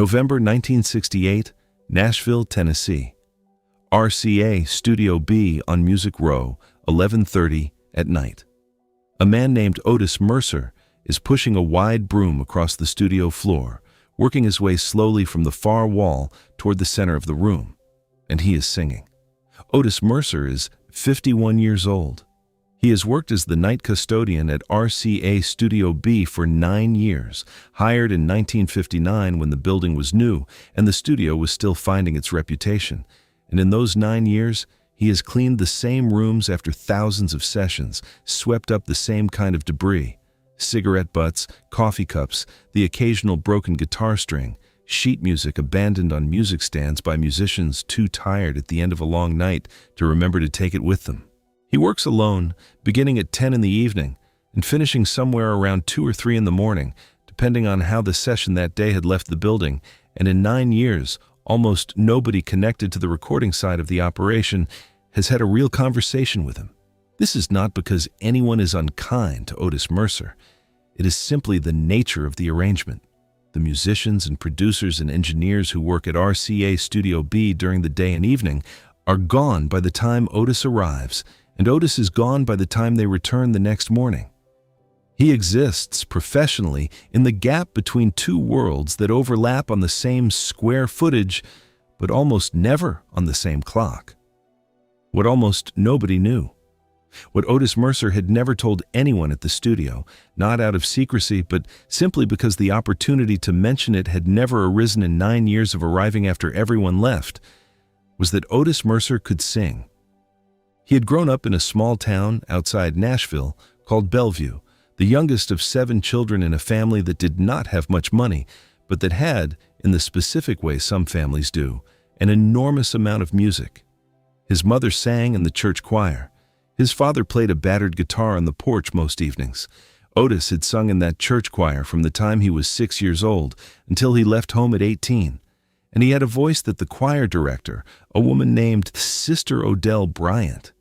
November 1968, Nashville, Tennessee. RCA Studio B on Music Row, 11:30 at night. A man named Otis Mercer is pushing a wide broom across the studio floor, working his way slowly from the far wall toward the center of the room. And he is singing. Otis Mercer is 51 years old. He has worked as the night custodian at RCA Studio B for 9 years, hired in 1959 when the building was new and the studio was still finding its reputation. And in those 9 years, he has cleaned the same rooms after thousands of sessions, swept up the same kind of debris: cigarette butts, coffee cups, the occasional broken guitar string, sheet music abandoned on music stands by musicians too tired at the end of a long night to remember to take it with them. He works alone, beginning at 10 in the evening and finishing somewhere around 2 or 3 in the morning, depending on how the session that day had left the building, and in 9 years, almost nobody connected to the recording side of the operation has had a real conversation with him. This is not because anyone is unkind to Otis Mercer. It is simply the nature of the arrangement. The musicians and producers and engineers who work at RCA Studio B during the day and evening are gone by the time Otis arrives, and Otis is gone by the time they return the next morning. He exists professionally in the gap between two worlds that overlap on the same square footage, but almost never on the same clock. What almost nobody knew. What Otis Mercer had never told anyone at the studio, not out of secrecy, but simply because the opportunity to mention it had never arisen in 9 years of arriving after everyone left, was that Otis Mercer could sing. He had grown up in a small town outside Nashville called Bellevue, the youngest of 7 children in a family that did not have much money, but that had, in the specific way some families do, an enormous amount of music. His mother sang in the church choir. His father played a battered guitar on the porch most evenings. Otis had sung in that church choir from the time he was 6 years old until he left home at 18. And he had a voice that the choir director, a woman named Sister Odell Bryant,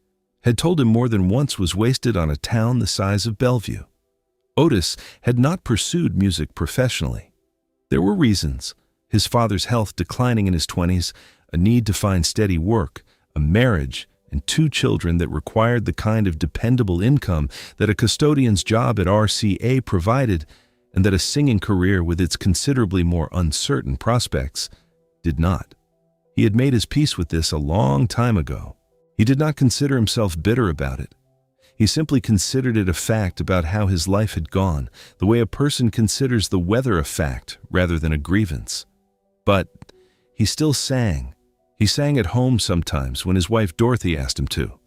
had told him more than once was wasted on a town the size of Bellevue. Otis had not pursued music professionally. There were reasons: his father's health declining in his 20s, a need to find steady work, a marriage, and 2 children that required the kind of dependable income that a custodian's job at RCA provided, and that a singing career with its considerably more uncertain prospects did not. He had made his peace with this a long time ago. He did not consider himself bitter about it. He simply considered it a fact about how his life had gone, the way a person considers the weather a fact rather than a grievance. But he still sang. He sang at home sometimes when his wife Dorothy asked him to.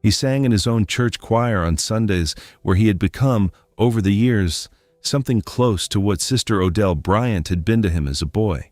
He sang in his own church choir on Sundays, where he had become, over the years, something close to what Sister Odell Bryant had been to him as a boy.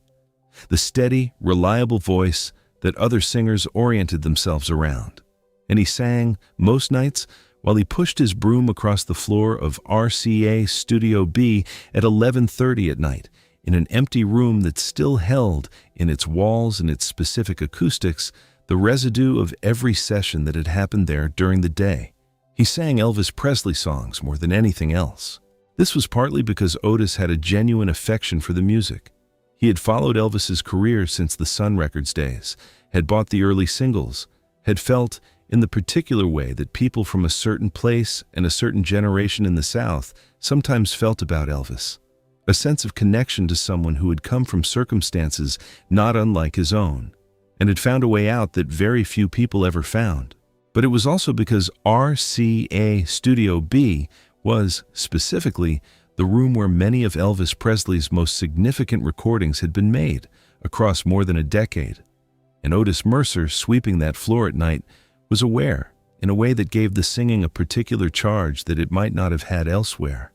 The steady, reliable voice that other singers oriented themselves around. And he sang, most nights, while he pushed his broom across the floor of RCA Studio B at 11:30 at night, in an empty room that still held, in its walls and its specific acoustics, the residue of every session that had happened there during the day. He sang Elvis Presley songs more than anything else. This was partly because Otis had a genuine affection for the music. He had followed Elvis's career since the Sun Records days, had bought the early singles, had felt, in the particular way that people from a certain place and a certain generation in the South sometimes felt about Elvis, a sense of connection to someone who had come from circumstances not unlike his own, and had found a way out that very few people ever found. But it was also because RCA Studio B was, specifically, the room where many of Elvis Presley's most significant recordings had been made, across more than a decade. And Otis Mercer, sweeping that floor at night, was aware, in a way that gave the singing a particular charge that it might not have had elsewhere,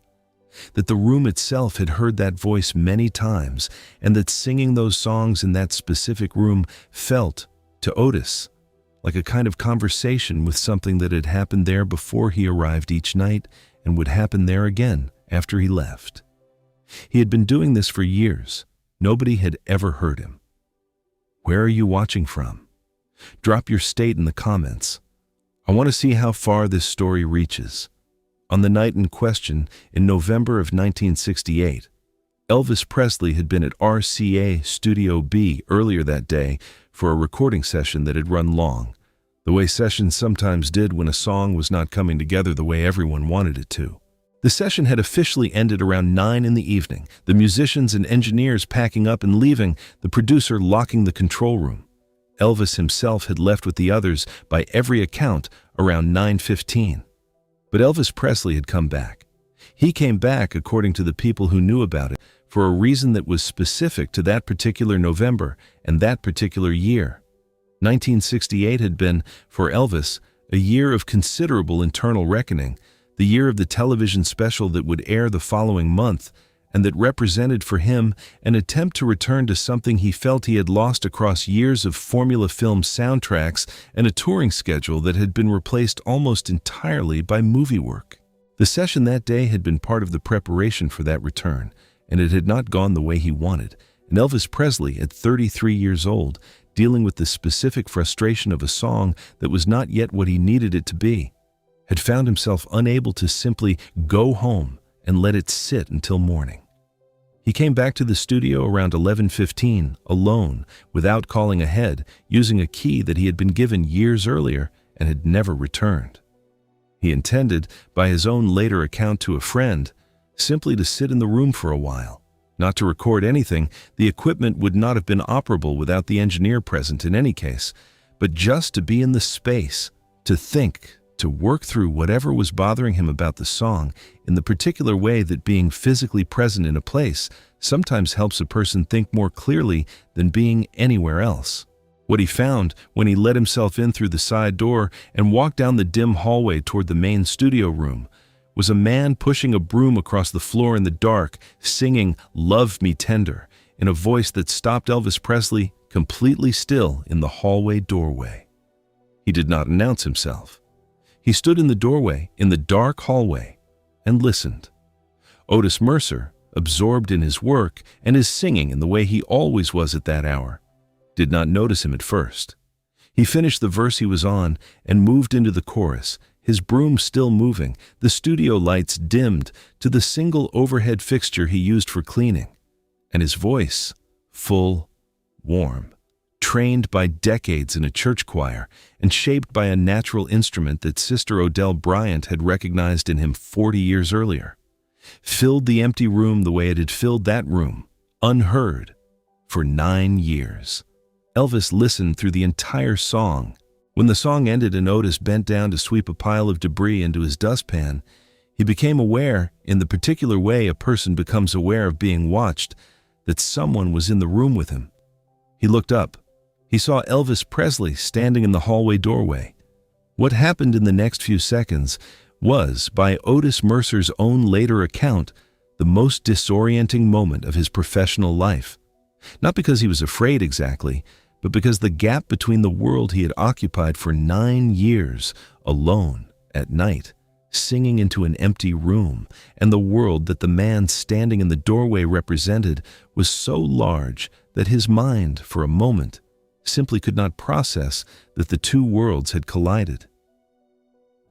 that the room itself had heard that voice many times, and that singing those songs in that specific room felt, to Otis, like a kind of conversation with something that had happened there before he arrived each night and would happen there again after he left. He had been doing this for years. Nobody had ever heard him. Where are you watching from? Drop your state in the comments. I want to see how far this story reaches. On the night in question, in November of 1968, Elvis Presley had been at RCA Studio B earlier that day for a recording session that had run long, the way sessions sometimes did when a song was not coming together the way everyone wanted it to. The session had officially ended around 9 in the evening, the musicians and engineers packing up and leaving, the producer locking the control room. Elvis himself had left with the others, by every account, around 9:15. But Elvis Presley had come back. He came back, according to the people who knew about it, for a reason that was specific to that particular November and that particular year. 1968 had been, for Elvis, a year of considerable internal reckoning, the year of the television special that would air the following month, and that represented for him an attempt to return to something he felt he had lost across years of formula film soundtracks and a touring schedule that had been replaced almost entirely by movie work. The session that day had been part of the preparation for that return, and it had not gone the way he wanted, and Elvis Presley, at 33 years old, dealing with the specific frustration of a song that was not yet what he needed it to be, had found himself unable to simply go home and let it sit until morning. He came back to the studio around 11:15, alone, without calling ahead, using a key that he had been given years earlier and had never returned. He intended, by his own later account to a friend, simply to sit in the room for a while, not to record anything. The equipment would not have been operable without the engineer present in any case, but just to be in the space, to think, to work through whatever was bothering him about the song in the particular way that being physically present in a place sometimes helps a person think more clearly than being anywhere else. What he found when he let himself in through the side door and walked down the dim hallway toward the main studio room was a man pushing a broom across the floor in the dark, singing "Love Me Tender" in a voice that stopped Elvis Presley completely still in the hallway doorway. He did not announce himself. He stood in the doorway, in the dark hallway, and listened. Otis Mercer, absorbed in his work and his singing in the way he always was at that hour, did not notice him at first. He finished the verse he was on and moved into the chorus, his broom still moving, the studio lights dimmed to the single overhead fixture he used for cleaning, and his voice, full, warm, trained by decades in a church choir and shaped by a natural instrument that Sister Odell Bryant had recognized in him 40 years earlier, filled the empty room the way it had filled that room, unheard, for 9 years. Elvis listened through the entire song. When the song ended and Otis bent down to sweep a pile of debris into his dustpan, he became aware, in the particular way a person becomes aware of being watched, that someone was in the room with him. He looked up. He saw Elvis Presley standing in the hallway doorway. What happened in the next few seconds was, by Otis Mercer's own later account, the most disorienting moment of his professional life. Not because he was afraid exactly, but because the gap between the world he had occupied for 9 years, alone, at night, singing into an empty room, and the world that the man standing in the doorway represented was so large that his mind, for a moment, simply could not process that the two worlds had collided.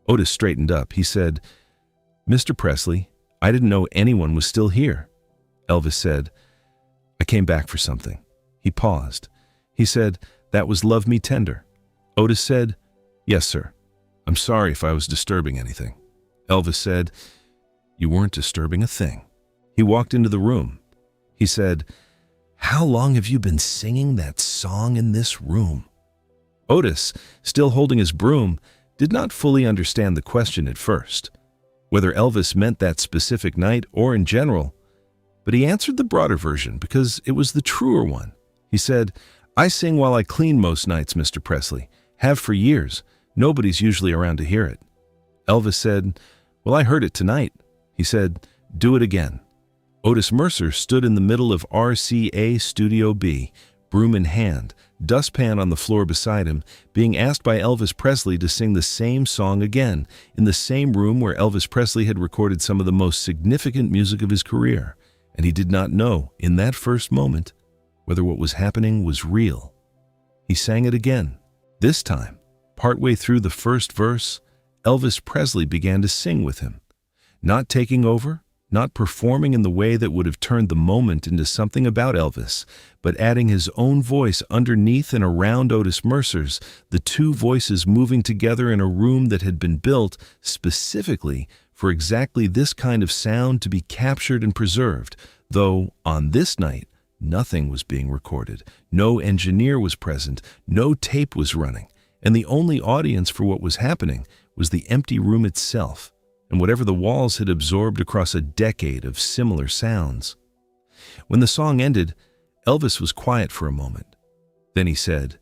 Otis straightened up. He said, "Mr. Presley, I didn't know anyone was still here." Elvis said, "I came back for something." He paused. He said, "That was Love Me Tender." Otis said, "Yes, sir. I'm sorry if I was disturbing anything." Elvis said, "You weren't disturbing a thing." He walked into the room. He said, "How long have you been singing that song in this room?" Otis, still holding his broom, did not fully understand the question at first, whether Elvis meant that specific night or in general, but he answered the broader version because it was the truer one. He said, "I sing while I clean most nights, Mr. Presley. Have for years. Nobody's usually around to hear it." Elvis said, "Well, I heard it tonight." He said, "Do it again." Otis Mercer stood in the middle of RCA Studio B, broom in hand, dustpan on the floor beside him, being asked by Elvis Presley to sing the same song again, in the same room where Elvis Presley had recorded some of the most significant music of his career, and he did not know, in that first moment, whether what was happening was real. He sang it again. This time, partway through the first verse, Elvis Presley began to sing with him, not taking over, not performing in the way that would have turned the moment into something about Elvis, but adding his own voice underneath and around Otis Mercer's, the two voices moving together in a room that had been built specifically for exactly this kind of sound to be captured and preserved, though on this night, nothing was being recorded, no engineer was present, no tape was running, and the only audience for what was happening was the empty room itself, and whatever the walls had absorbed across a decade of similar sounds. When the song ended, Elvis was quiet for a moment. Then he said,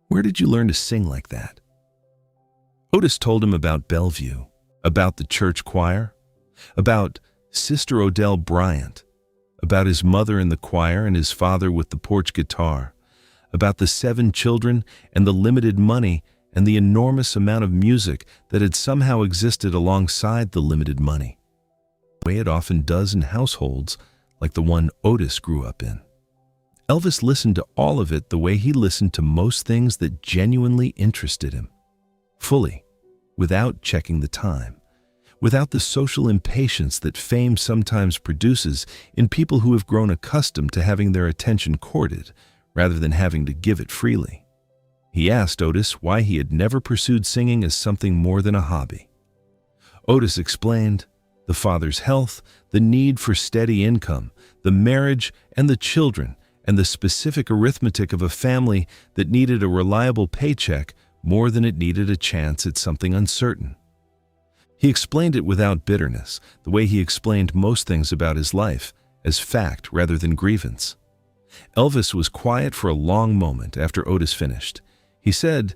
"Where did you learn to sing like that?" Otis told him about Bellevue, about the church choir, about Sister Odell Bryant, about his mother in the choir and his father with the porch guitar, about the 7 children and the limited money and the enormous amount of music that had somehow existed alongside the limited money, the way it often does in households like the one Otis grew up in. Elvis listened to all of it the way he listened to most things that genuinely interested him, fully, without checking the time, without the social impatience that fame sometimes produces in people who have grown accustomed to having their attention courted rather than having to give it freely. He asked Otis why he had never pursued singing as something more than a hobby. Otis explained the father's health, the need for steady income, the marriage and the children, and the specific arithmetic of a family that needed a reliable paycheck more than it needed a chance at something uncertain. He explained it without bitterness, the way he explained most things about his life, as fact rather than grievance. Elvis was quiet for a long moment after Otis finished. He said,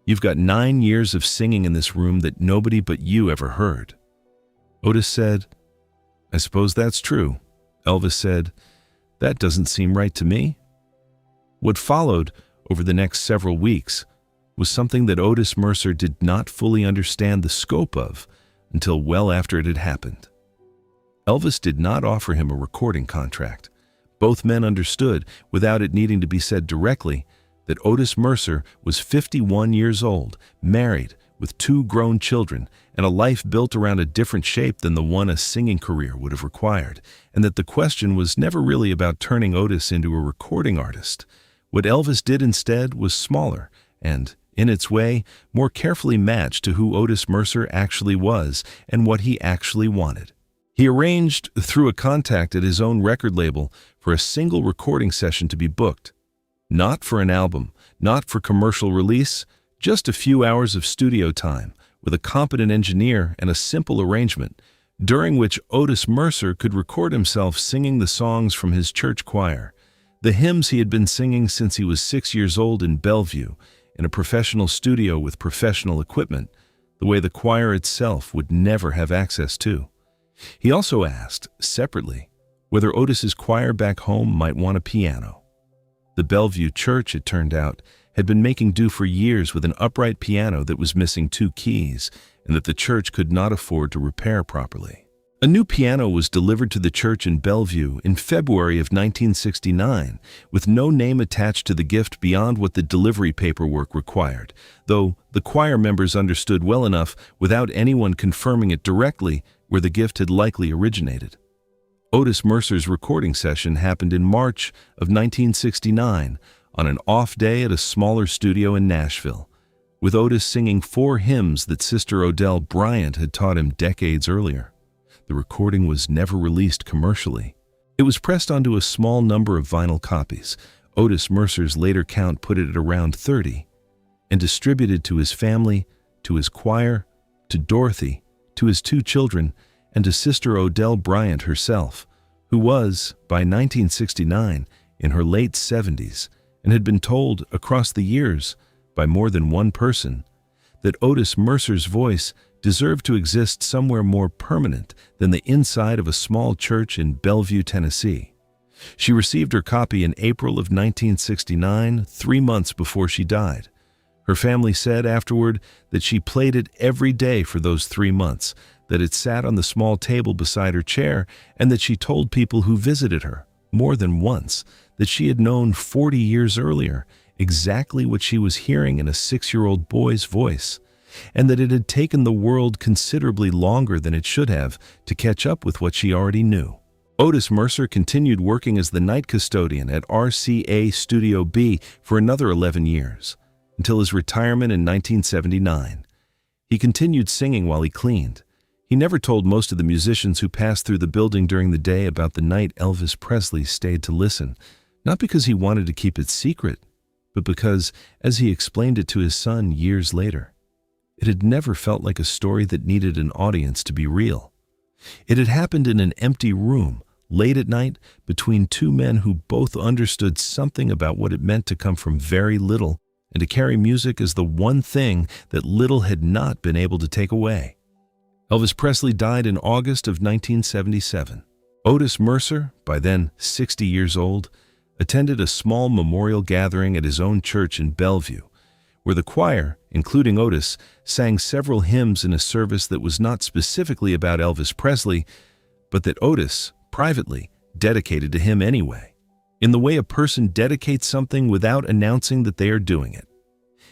"You've got 9 years of singing in this room that nobody but you ever heard." Otis said, "I suppose that's true." Elvis said, "That doesn't seem right to me." What followed over the next several weeks was something that Otis Mercer did not fully understand the scope of until well after it had happened. Elvis did not offer him a recording contract. Both men understood, without it needing to be said directly, that Otis Mercer was 51 years old, married, with 2 grown children, and a life built around a different shape than the one a singing career would have required, and that the question was never really about turning Otis into a recording artist. What Elvis did instead was smaller and, in its way, more carefully matched to who Otis Mercer actually was and what he actually wanted. He arranged, through a contact at his own record label, for a single recording session to be booked. Not for an album, not for commercial release, just a few hours of studio time with a competent engineer and a simple arrangement, during which Otis Mercer could record himself singing the songs from his church choir, the hymns he had been singing since he was 6 years old in Bellevue, in a professional studio with professional equipment, the way the choir itself would never have access to. He also asked, separately, whether Otis's choir back home might want a piano. The Bellevue church, it turned out, had been making do for years with an upright piano that was missing 2 keys and that the church could not afford to repair properly. A new piano was delivered to the church in Bellevue in February of 1969, with no name attached to the gift beyond what the delivery paperwork required, though the choir members understood well enough, without anyone confirming it directly, where the gift had likely originated. Otis Mercer's recording session happened in March of 1969, on an off day at a smaller studio in Nashville, with Otis singing 4 hymns that Sister Odell Bryant had taught him decades earlier. The recording was never released commercially. It was pressed onto a small number of vinyl copies. Otis Mercer's later count put it at around 30, and distributed to his family, to his choir, to Dorothy, to his 2 children, and to Sister Odell Bryant herself, who was, by 1969, in her late 70s, and had been told across the years by more than one person that Otis Mercer's voice deserved to exist somewhere more permanent than the inside of a small church in Bellevue, Tennessee. She received her copy in April of 1969, 3 months before she died. Her family said afterward that she played it every day for those 3 months, that it sat on the small table beside her chair, and that she told people who visited her, more than once, that she had known 40 years earlier exactly what she was hearing in a 6-year-old boy's voice, and that it had taken the world considerably longer than it should have to catch up with what she already knew. Otis Mercer continued working as the night custodian at RCA Studio B for another 11 years, until his retirement in 1979. He continued singing while he cleaned. He never told most of the musicians who passed through the building during the day about the night Elvis Presley stayed to listen, not because he wanted to keep it secret, but because, as he explained it to his son years later, it had never felt like a story that needed an audience to be real. It had happened in an empty room, late at night, between two men who both understood something about what it meant to come from very little and to carry music as the one thing that little had not been able to take away. Elvis Presley died in August of 1977. Otis Mercer, by then 60 years old, attended a small memorial gathering at his own church in Bellevue, where the choir, including Otis, sang several hymns in a service that was not specifically about Elvis Presley, but that Otis, privately, dedicated to him anyway, in the way a person dedicates something without announcing that they are doing it.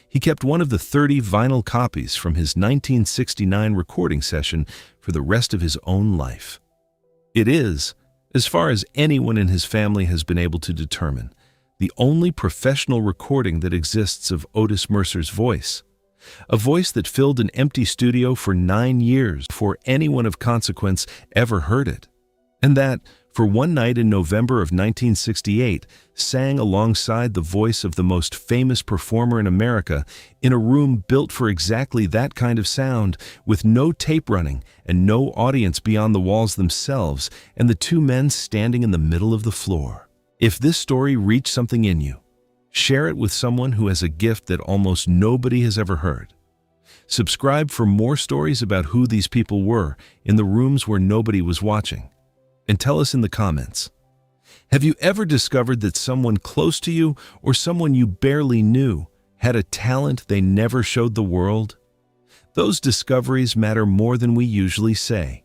He kept one of the 30 vinyl copies from his 1969 recording session for the rest of his own life. It is, as far as anyone in his family has been able to determine, the only professional recording that exists of Otis Mercer's voice, a voice that filled an empty studio for 9 years before anyone of consequence ever heard it, and that, for one night in November of 1968, sang alongside the voice of the most famous performer in America in a room built for exactly that kind of sound, with no tape running and no audience beyond the walls themselves, and the two men standing in the middle of the floor. If this story reached something in you, share it with someone who has a gift that almost nobody has ever heard. Subscribe for more stories about who these people were in the rooms where nobody was watching. And tell us in the comments, have you ever discovered that someone close to you or someone you barely knew had a talent they never showed the world? Those discoveries matter more than we usually say.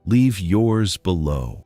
Leave yours below.